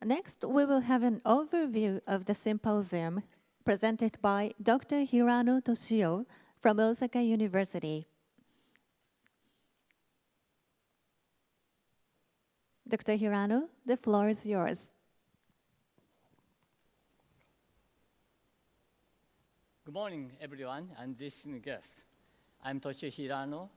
Next, we will have an overview of the symposium presented by Dr. HIRANO Toshio from Osaka University. Dr. HIRANO, the floor is yours. Good morning, everyone, and distinguished guests. I'm Toshio HIRANO,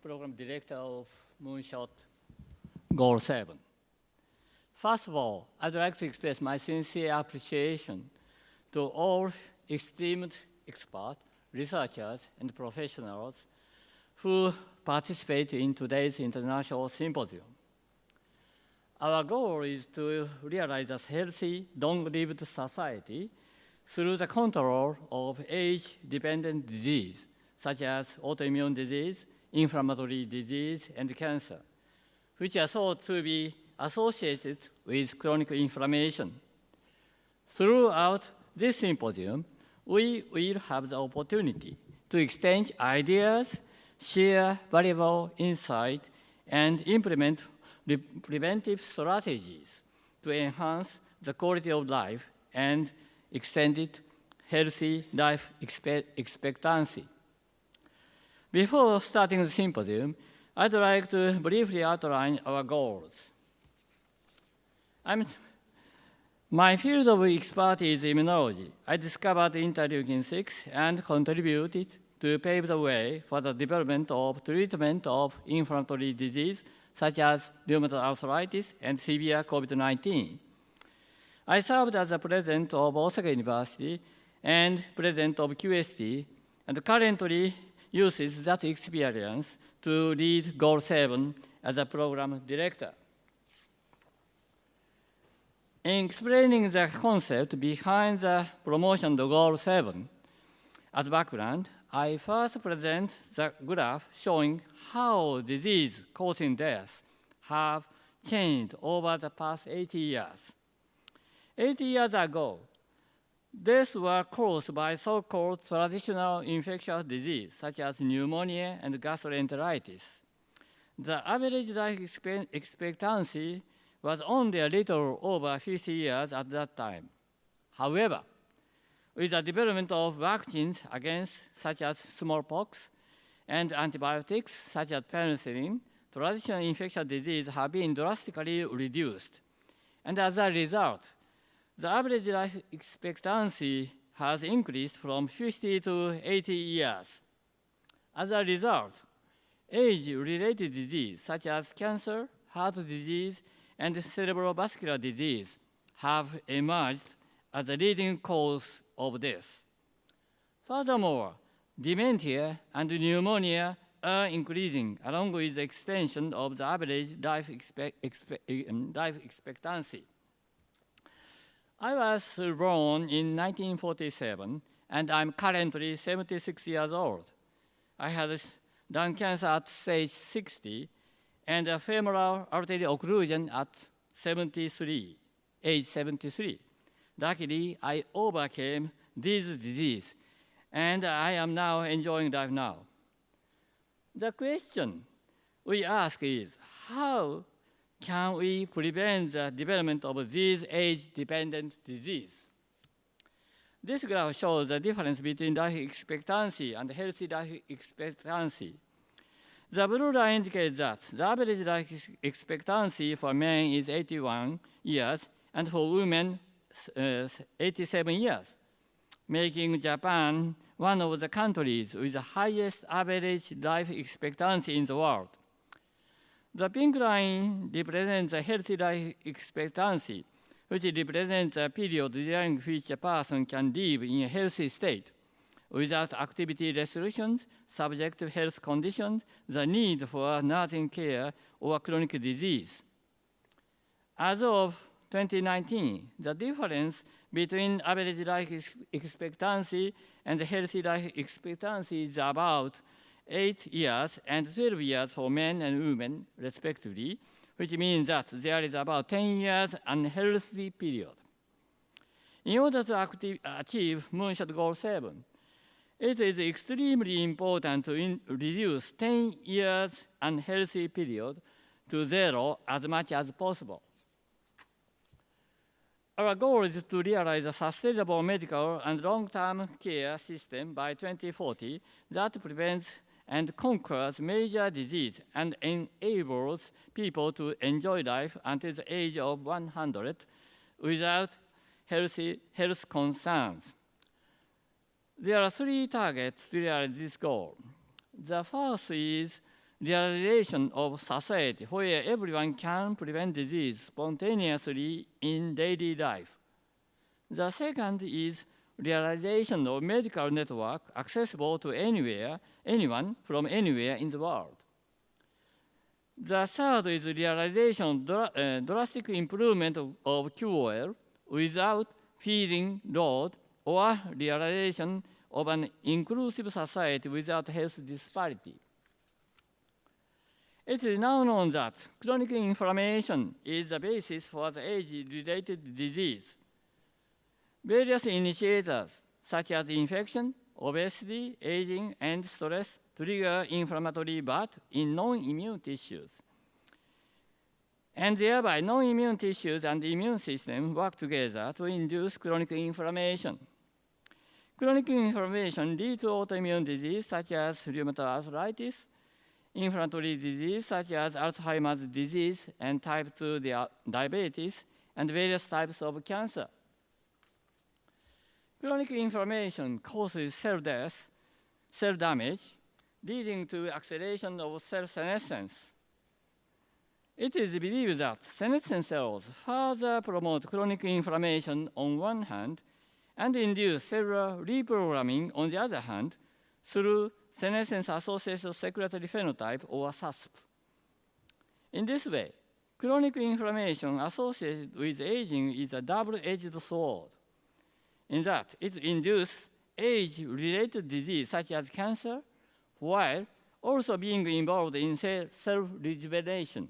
Program Director of Moonshot Goal 7. First of all, I'd like to express my sincere appreciation to all esteemed experts, researchers, and professionals who participate in today's international symposium. Our goal is to realize a healthy, long-lived society through the control of age-dependent disease, such as autoimmune disease, inflammatory disease, and cancer, which are thought to be associated with chronic inflammation. Throughout this symposium, we will have the opportunity to exchange ideas, share valuable insight, and implement preventive strategies to enhance the quality of life and extended healthy life expectancy. Before starting the symposium, I'd like to briefly outline our goals. My field of expertise is immunology. I discovered interleukin-6 and contributed to pave the way for the development of treatment of inflammatory disease such as rheumatoid arthritis and severe COVID-19. I served as the president of Osaka University and president of QST, and currently uses that experience to lead Goal 7 as a program director. In explaining the concept behind the promotion of Goal 7, as background, I first present the graph showing how disease-causing deaths have changed over the past 80 years. 80 years ago, deaths were caused by so-called traditional infectious disease, such as pneumonia and gastroenteritis. The average life expectancy was only a little over 50 years at that time. However, with the development of vaccines against such as smallpox and antibiotics such as penicillin, traditional infectious diseases have been drastically reduced. And as a result, the average life expectancy has increased from 50 to 80 years. As a result, age-related disease such as cancer, heart disease, and cerebrovascular disease have emerged as a leading cause of death. Furthermore, dementia and pneumonia are increasing along with the extension of the average life expectancy. I was born in 1947, and I'm currently 76 years old. I had lung cancer at stage 60 and a femoral artery occlusion at age 73. Luckily, I overcame this disease, and I am now enjoying life now. The question we ask is, how can we prevent the development of this age-dependent disease? This graph shows the difference between life expectancy and healthy life expectancy. The blue line indicates that the average life expectancy for men is 81 years, and for women, 87 years, making Japan one of the countries with the highest average life expectancy in the world. The pink line represents a healthy life expectancy, which represents a period during which a person can live in a healthy state, without activity restrictions, subjective health conditions, the need for nursing care, or chronic disease. As of 2019, the difference between average life expectancy and healthy life expectancy is about 8 years and 12 years for men and women, respectively, which means that there is about 10 years unhealthy period. In order to achieve Moonshot Goal 7, it is extremely important to reduce 10 years unhealthy period to zero as much as possible. Our goal is to realize a sustainable medical and long-term care system by 2040 that prevents and conquers major disease and enables people to enjoy life until the age of 100 without health concerns. There are 3 targets to realize this goal. The first is realization of society where everyone can prevent disease spontaneously in daily life. The second is realization of medical network accessible to anyone from anywhere in the world. The third is realization of drastic improvement of QOL without feeling load, or realization of an inclusive society without health disparity. It is now known that chronic inflammation is the basis for the age-related disease. Various initiators, such as infection, obesity, aging, and stress, trigger inflammatory birth in non-immune tissues. And thereby, non-immune tissues and the immune system work together to induce chronic inflammation. Chronic inflammation leads to autoimmune disease, such as rheumatoid arthritis, inflammatory disease, such as Alzheimer's disease and type 2 diabetes, and various types of cancer. Chronic inflammation causes cell death, cell damage, leading to acceleration of cell senescence. It is believed that senescent cells further promote chronic inflammation on one hand and induce cellular reprogramming on the other hand through senescence-associated secretory phenotype, or SASP. In this way, chronic inflammation associated with aging is a double-edged sword, in that it induces age-related disease such as cancer, while also being involved in cell rejuvenation.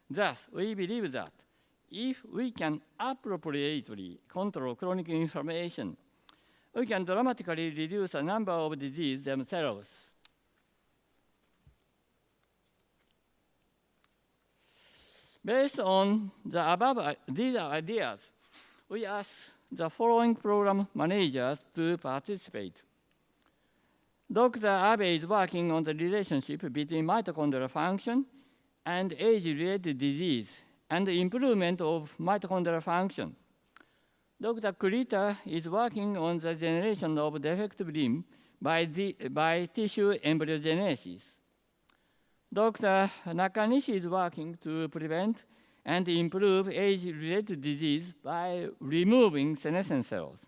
Thus, we believe that if we can appropriately control chronic inflammation, we can dramatically reduce the number of diseases themselves. Based on the above these ideas, we ask the following program managers to participate. Dr. Abe is working on the relationship between mitochondrial function and age-related disease and the improvement of mitochondrial function. Dr. Kurita is working on the generation of defective limb by tissue embryogenesis. Dr. Nakanishi is working to prevent and improve age-related disease by removing senescent cells.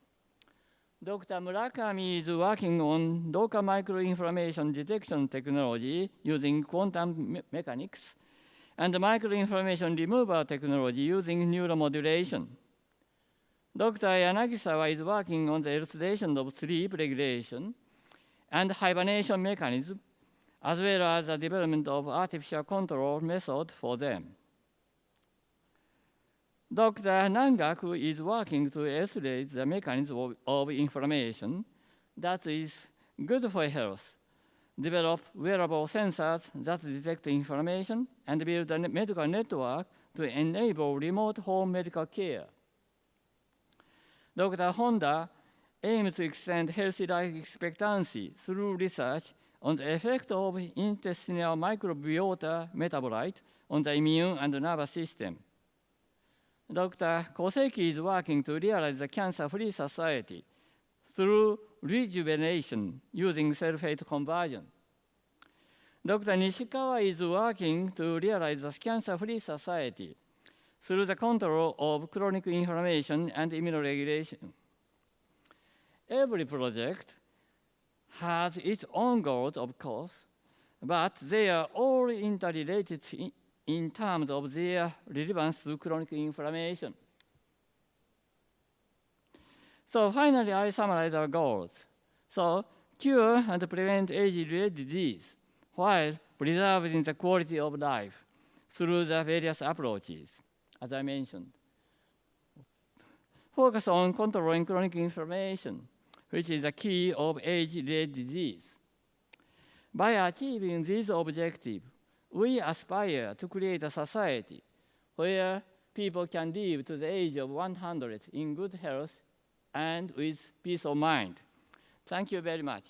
Dr. Murakami is working on local microinflammation detection technology using quantum mechanics and microinflammation removal technology using neuromodulation. Dr. Yanagisawa is working on the elucidation of sleep regulation and hibernation mechanism, as well as the development of artificial control method for them. Dr. Nangaku is working to elucidate the mechanism of inflammation that is good for health, develop wearable sensors that detect inflammation, and build a medical network to enable remote home medical care. Dr. Honda aims to extend healthy life expectancy through research on the effect of intestinal microbiota metabolite on the immune and nervous system. Dr. Koseki is working to realize the cancer-free society through rejuvenation using cell-fate conversion. Dr. Nishikawa is working to realize the cancer-free society through the control of chronic inflammation and immunoregulation. Every project has its own goals, of course, but they are all interrelated in terms of their relevance to chronic inflammation. So finally, I summarize our goals. So cure and prevent age-related disease while preserving the quality of life through the various approaches, as I mentioned. Focus on controlling chronic inflammation, which is the key of age-related disease. By achieving these objectives, we aspire to create a society where people can live to the age of 100 in good health and with peace of mind. Thank you very much.